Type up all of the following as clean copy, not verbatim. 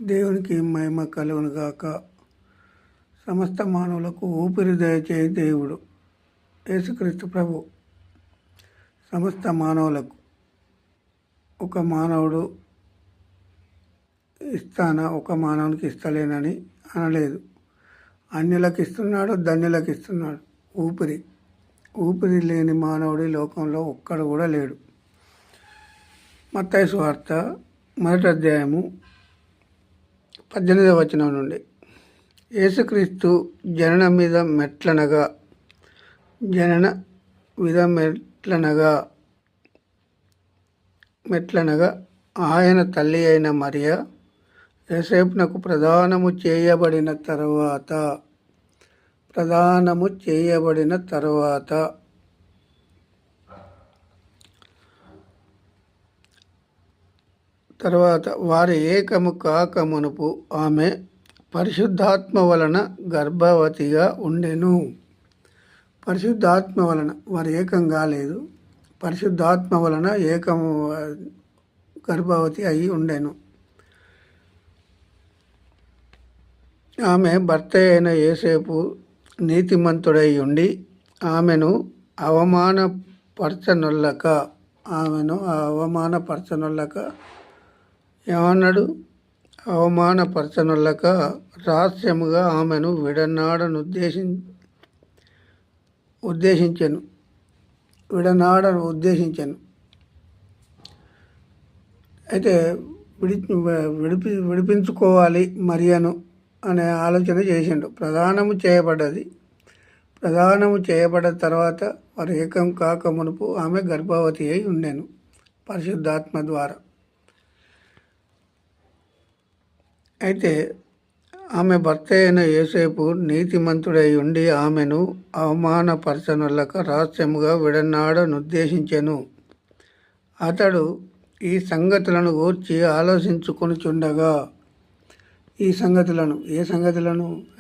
దేవునికి మహిమ కలుగును గాక. సమస్త మానవులకు ఊపిరి దయచేయి దేవుడు యేసుక్రీస్తు ప్రభు. సమస్త మానవులకు ఒక మానవుడు ఒక మానవునికి ఇస్తలేనని అనలేదు. అన్యులకు ఇస్తున్నాడు, ధన్యులకు ఇస్తున్నాడు. ఊపిరి లేని మానవుడి లోకంలో ఒక్కడు కూడా లేడు. మత్తయి సువార్త 1వ అధ్యాయము 18వ వచనం నుండి, యేసుక్రీస్తు జనన మెట్లనగా ఆయన తల్లి అయిన మరియ యోసేపునకు ప్రదానము చేయబడిన తరువాత వారి ఏకము కాక మునుపు ఆమె పరిశుద్ధాత్మ వలన గర్భవతిగా ఉండెను. పరిశుద్ధాత్మ వలన వారు ఏకం కాలేదు. పరిశుద్ధాత్మ వలన ఏకము గర్భవతి అయి ఉండెను. ఆమె భర్త అయిన యోసేపు నీతిమంతుడై ఉండి ఆమెను అవమానపరచనొల్లక ఏమన్నాడు? అవమానపరచనొల్లక రహస్యముగా ఆమెను విడనాడను ఉద్దేశించెను. అయితే విడిపించుకోవాలి మరియను అనే ఆలోచన చేసిండు. ప్రదానము చేయబడ్డ తర్వాత వారు ఏకం కాక మునుపు ఆమె గర్భవతి అయి ఉండెను పరిశుద్ధాత్మ ద్వారా. అయితే ఆమె భర్త అయిన యోసేపు నీతిమంతుడై ఉండి ఆమెను అవమానపరచనొల్లక రహస్యముగా విడనాడనుద్దేశించెను. అతడు ఈ సంగతులను గూర్చి ఆలోచించుకొనుచుండగా, ఏ సంగతులను?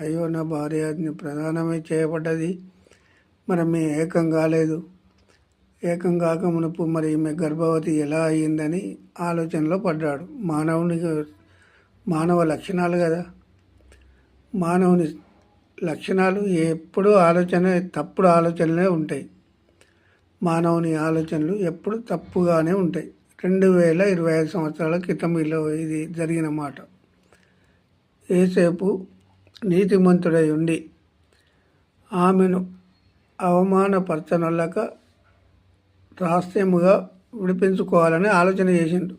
అయ్యో, నా భార్య ప్రదానమే చేయబడ్డది, మరి మీ ఏకం కాలేదు. ఏకం కాక మునుపు మరి ఈమె గర్భవతి ఎలా అయ్యిందని ఆలోచనలో పడ్డాడు. మానవ లక్షణాలు కదా. మానవుని లక్షణాలు ఎప్పుడు తప్పుడు ఆలోచనలే ఉంటాయి. మానవుని ఆలోచనలు ఎప్పుడు తప్పుగానే ఉంటాయి. 2025 సంవత్సరాల క్రితం ఇది జరిగిన మాట. యోసేపు నీతిమంతుడై ఉండి ఆమెను అవమానపరచనొల్లక రహస్యముగా విడిపించుకోవాలని ఆలోచన చేసిండు.